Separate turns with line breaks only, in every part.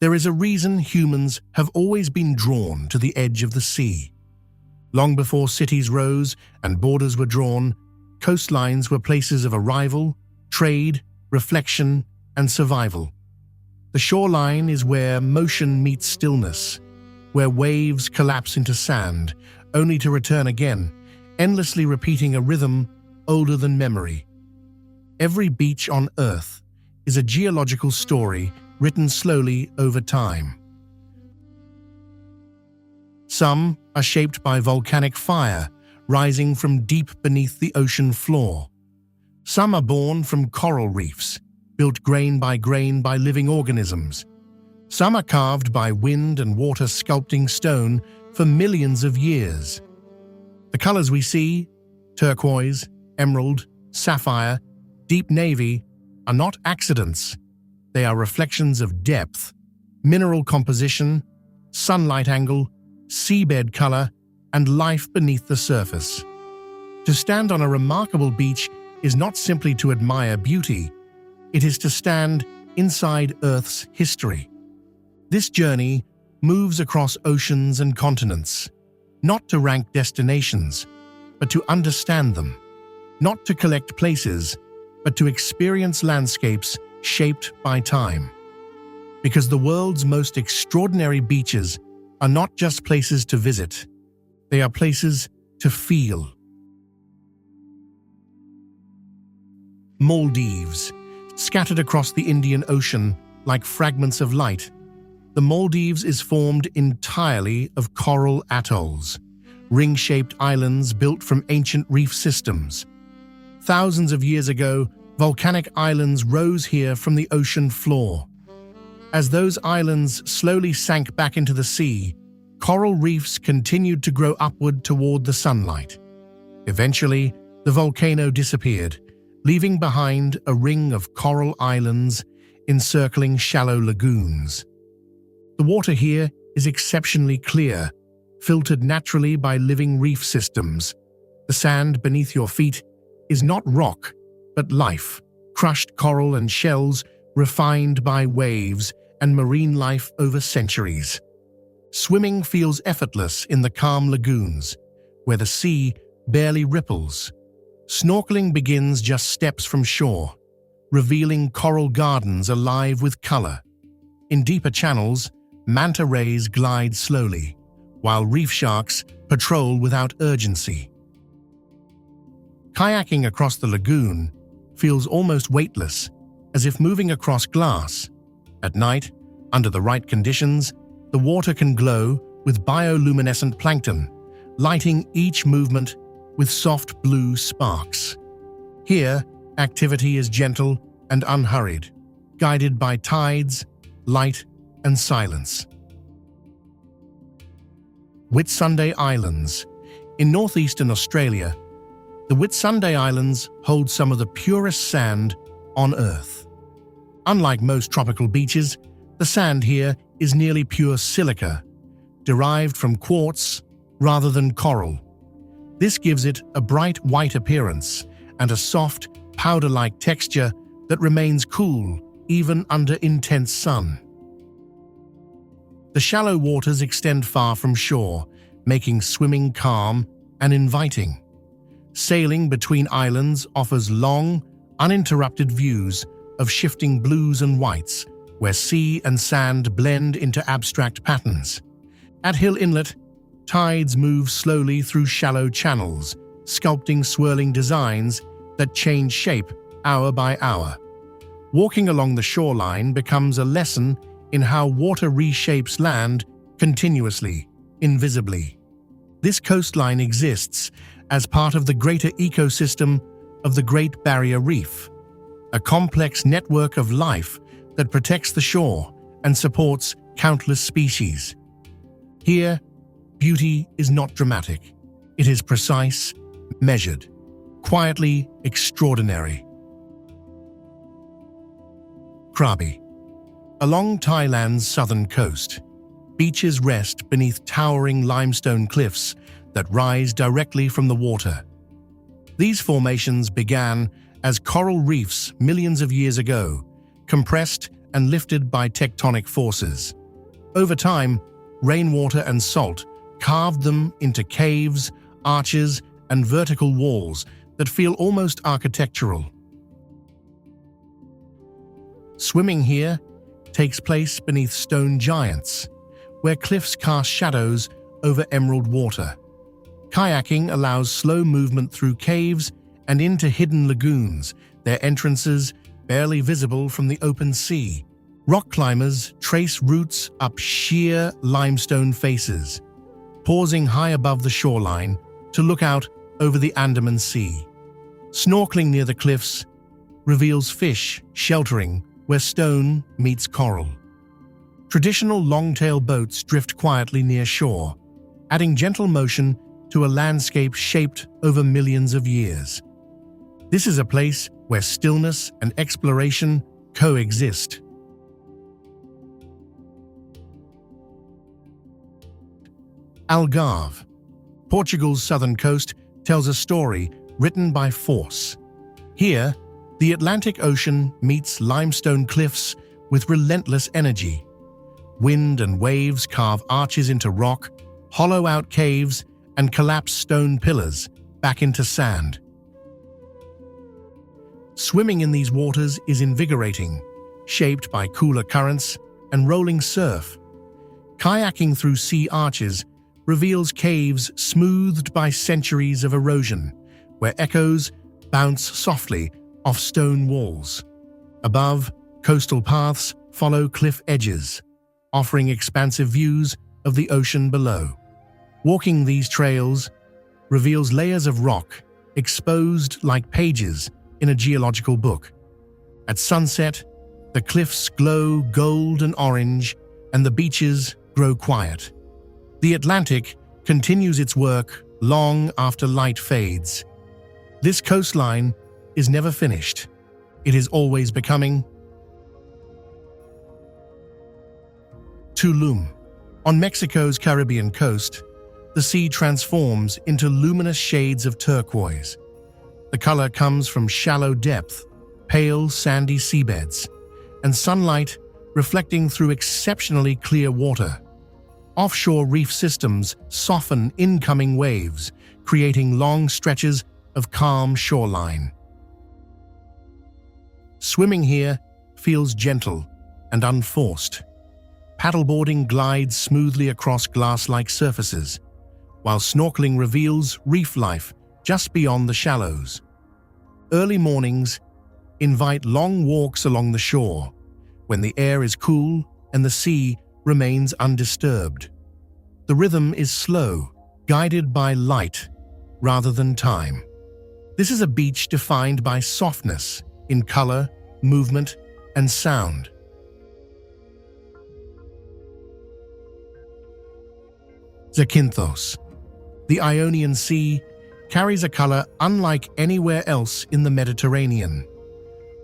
There is a reason humans have always been drawn to the edge of the sea. Long before cities rose and borders were drawn, coastlines were places of arrival, trade, reflection, and survival. The shoreline is where motion meets stillness, where waves collapse into sand, only to return again, endlessly repeating a rhythm older than memory. Every beach on Earth is a geological story written slowly over time. Some are shaped by volcanic fire rising from deep beneath the ocean floor. Some are born from coral reefs, built grain by living organisms. Some are carved by wind and water sculpting stone for millions of years. The colors we see, turquoise, emerald, sapphire, deep navy, are not accidents. They are reflections of depth, mineral composition, sunlight angle, seabed color, and life beneath the surface. To stand on a remarkable beach is not simply to admire beauty, it is to stand inside Earth's history. This journey moves across oceans and continents, not to rank destinations, but to understand them, not to collect places, but to experience landscapes shaped by time. Because the world's most extraordinary beaches are not just places to visit, they are places to feel. Maldives, scattered across the Indian Ocean like fragments of light. The Maldives is formed entirely of coral atolls, ring-shaped islands built from ancient reef systems. Thousands of years ago, volcanic islands rose here from the ocean floor. As those islands slowly sank back into the sea, coral reefs continued to grow upward toward the sunlight. Eventually, the volcano disappeared, leaving behind a ring of coral islands encircling shallow lagoons. The water here is exceptionally clear, filtered naturally by living reef systems. The sand beneath your feet is not rock, but life, crushed coral and shells refined by waves and marine life over centuries. Swimming feels effortless in the calm lagoons, where the sea barely ripples. Snorkeling begins just steps from shore, revealing coral gardens alive with color. In deeper channels, manta rays glide slowly, while reef sharks patrol without urgency. Kayaking across the lagoon feels almost weightless, as if moving across glass. At night, under the right conditions, the water can glow with bioluminescent plankton, lighting each movement with soft blue sparks. Here, activity is gentle and unhurried, guided by tides, light, and silence. Whitsunday Islands. In northeastern Australia, the Whitsunday Islands hold some of the purest sand on Earth. Unlike most tropical beaches, the sand here is nearly pure silica, derived from quartz rather than coral. This gives it a bright white appearance and a soft, powder-like texture that remains cool even under intense sun. The shallow waters extend far from shore, making swimming calm and inviting. Sailing between islands offers long, uninterrupted views of shifting blues and whites, where sea and sand blend into abstract patterns. At Hill Inlet, tides move slowly through shallow channels, sculpting swirling designs that change shape hour by hour. Walking along the shoreline becomes a lesson in how water reshapes land continuously, invisibly. This coastline exists as part of the greater ecosystem of the Great Barrier Reef, a complex network of life that protects the shore and supports countless species. Here, beauty is not dramatic. It is precise, measured, quietly extraordinary. Krabi. Along Thailand's southern coast, beaches rest beneath towering limestone cliffs that rise directly from the water. These formations began as coral reefs millions of years ago, compressed and lifted by tectonic forces. Over time, rainwater and salt carved them into caves, arches, and vertical walls that feel almost architectural. Swimming here takes place beneath stone giants, where cliffs cast shadows over emerald water. Kayaking allows slow movement through caves and into hidden lagoons, their entrances barely visible from the open sea. Rock climbers trace routes up sheer limestone faces, pausing high above the shoreline to look out over the Andaman Sea. Snorkeling near the cliffs reveals fish sheltering where stone meets coral. Traditional long-tail boats drift quietly near shore, adding gentle motion to a landscape shaped over millions of years. This is a place where stillness and exploration coexist. Algarve, Portugal's southern coast, tells a story written by force. Here, the Atlantic Ocean meets limestone cliffs with relentless energy. Wind and waves carve arches into rock, hollow out caves, and collapse stone pillars back into sand. Swimming in these waters is invigorating, shaped by cooler currents and rolling surf. Kayaking through sea arches reveals caves smoothed by centuries of erosion, where echoes bounce softly off stone walls. Above, coastal paths follow cliff edges, offering expansive views of the ocean below. Walking these trails reveals layers of rock exposed like pages in a geological book. At sunset, the cliffs glow gold and orange, and the beaches grow quiet. The Atlantic continues its work long after light fades. This coastline is never finished. It is always becoming. Tulum. On Mexico's Caribbean coast, the sea transforms into luminous shades of turquoise. The color comes from shallow depth, pale sandy seabeds, and sunlight reflecting through exceptionally clear water. Offshore reef systems soften incoming waves, creating long stretches of calm shoreline. Swimming here feels gentle and unforced. Paddleboarding glides smoothly across glass-like surfaces, while snorkeling reveals reef life just beyond the shallows. Early mornings invite long walks along the shore, when the air is cool and the sea remains undisturbed. The rhythm is slow, guided by light rather than time. This is a beach defined by softness in color, movement, and sound. Zakynthos. The Ionian Sea carries a color unlike anywhere else in the Mediterranean.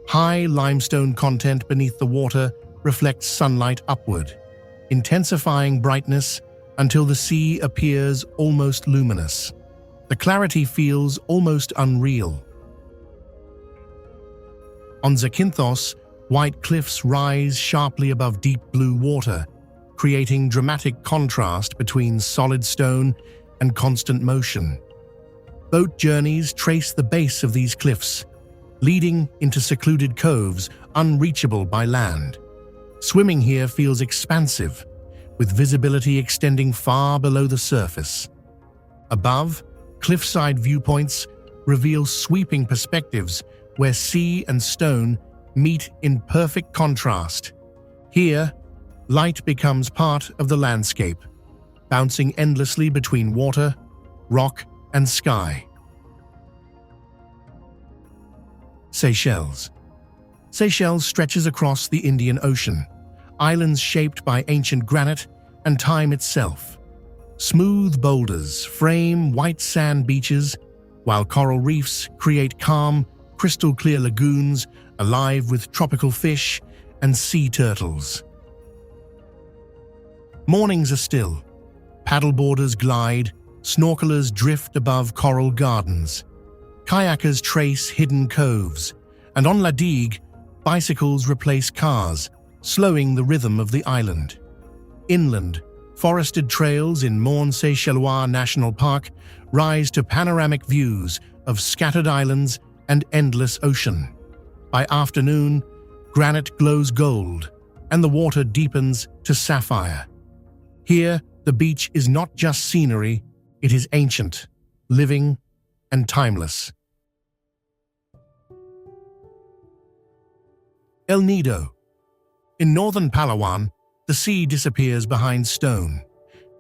High limestone content beneath the water reflects sunlight upward, intensifying brightness until the sea appears almost luminous. The clarity feels almost unreal. On Zakynthos, white cliffs rise sharply above deep blue water, creating dramatic contrast between solid stone and constant motion. Boat journeys trace the base of these cliffs, leading into secluded coves unreachable by land. Swimming here feels expansive, with visibility extending far below the surface. Above, cliffside viewpoints reveal sweeping perspectives where sea and stone meet in perfect contrast. Here, light becomes part of the landscape, bouncing endlessly between water, rock, and sky. Seychelles. Seychelles stretches across the Indian Ocean, islands shaped by ancient granite and time itself. Smooth boulders frame white sand beaches, while coral reefs create calm, crystal-clear lagoons alive with tropical fish and sea turtles. Mornings are still. Paddleboarders glide, snorkelers drift above coral gardens. Kayakers trace hidden coves, and on La Digue, bicycles replace cars, slowing the rhythm of the island. Inland, forested trails in Morne-Seychellois National Park rise to panoramic views of scattered islands and endless ocean. By afternoon, granite glows gold, and the water deepens to sapphire. Here, the beach is not just scenery, it is ancient, living, and timeless. El Nido. In northern Palawan, the sea disappears behind stone.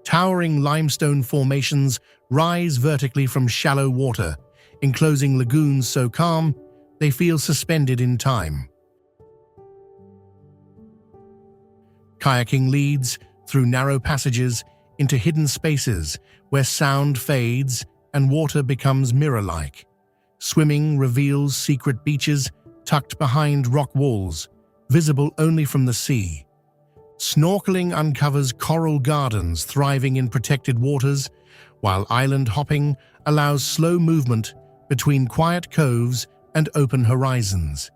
Towering limestone formations rise vertically from shallow water, enclosing lagoons so calm they feel suspended in time. Kayaking leads through narrow passages into hidden spaces where sound fades and water becomes mirror-like. Swimming reveals secret beaches tucked behind rock walls, visible only from the sea. Snorkeling uncovers coral gardens thriving in protected waters, while island hopping allows slow movement between quiet coves and open horizons.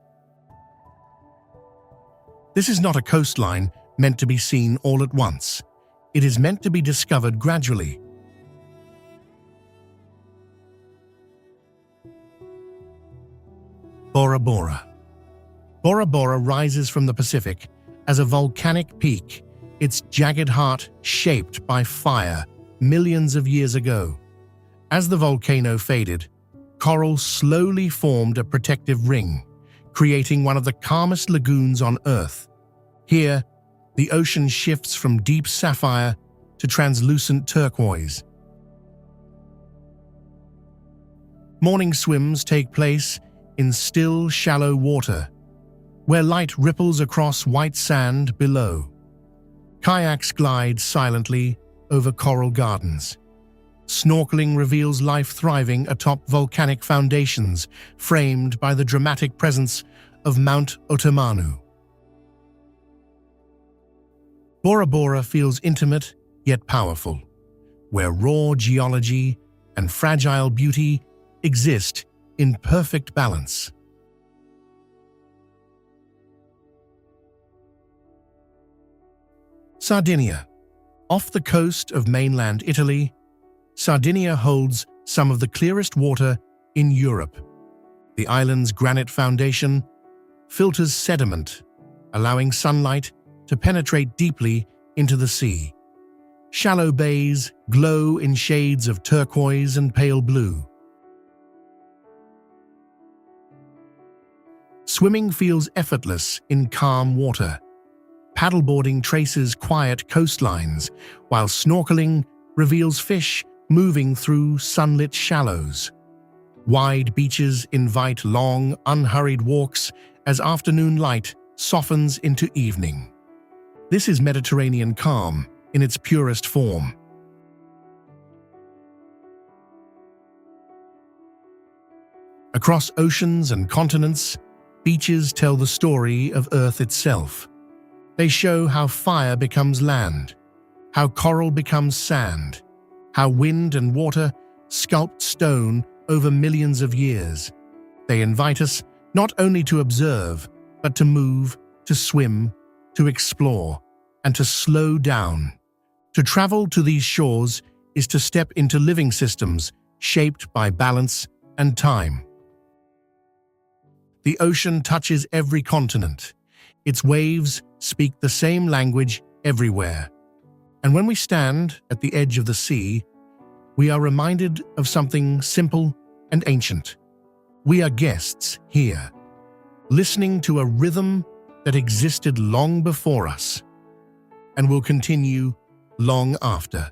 This is not a coastline meant to be seen all at once. It is meant to be discovered gradually. Bora Bora. Bora Bora rises from the Pacific as a volcanic peak, its jagged heart shaped by fire millions of years ago. As the volcano faded, coral slowly formed a protective ring, creating one of the calmest lagoons on Earth. Here, the ocean shifts from deep sapphire to translucent turquoise. Morning swims take place in still, shallow water, where light ripples across white sand below. Kayaks glide silently over coral gardens. Snorkeling reveals life thriving atop volcanic foundations, framed by the dramatic presence of Mount Otomanu. Bora Bora feels intimate yet powerful, where raw geology and fragile beauty exist in perfect balance. Sardinia. Off the coast of mainland Italy, Sardinia holds some of the clearest water in Europe. The island's granite foundation filters sediment, allowing sunlight to penetrate deeply into the sea. Shallow bays glow in shades of turquoise and pale blue. Swimming feels effortless in calm water. Paddleboarding traces quiet coastlines, while snorkeling reveals fish moving through sunlit shallows. Wide beaches invite long, unhurried walks as afternoon light softens into evening. This is Mediterranean calm in its purest form. Across oceans and continents, beaches tell the story of Earth itself. They show how fire becomes land, how coral becomes sand, how wind and water sculpt stone over millions of years. They invite us not only to observe, but to move, to swim, to explore, and to slow down. To travel to these shores is to step into living systems shaped by balance and time. The ocean touches every continent. Its waves speak the same language everywhere. And when we stand at the edge of the sea, we are reminded of something simple and ancient. We are guests here, listening to a rhythm that existed long before us and will continue long after.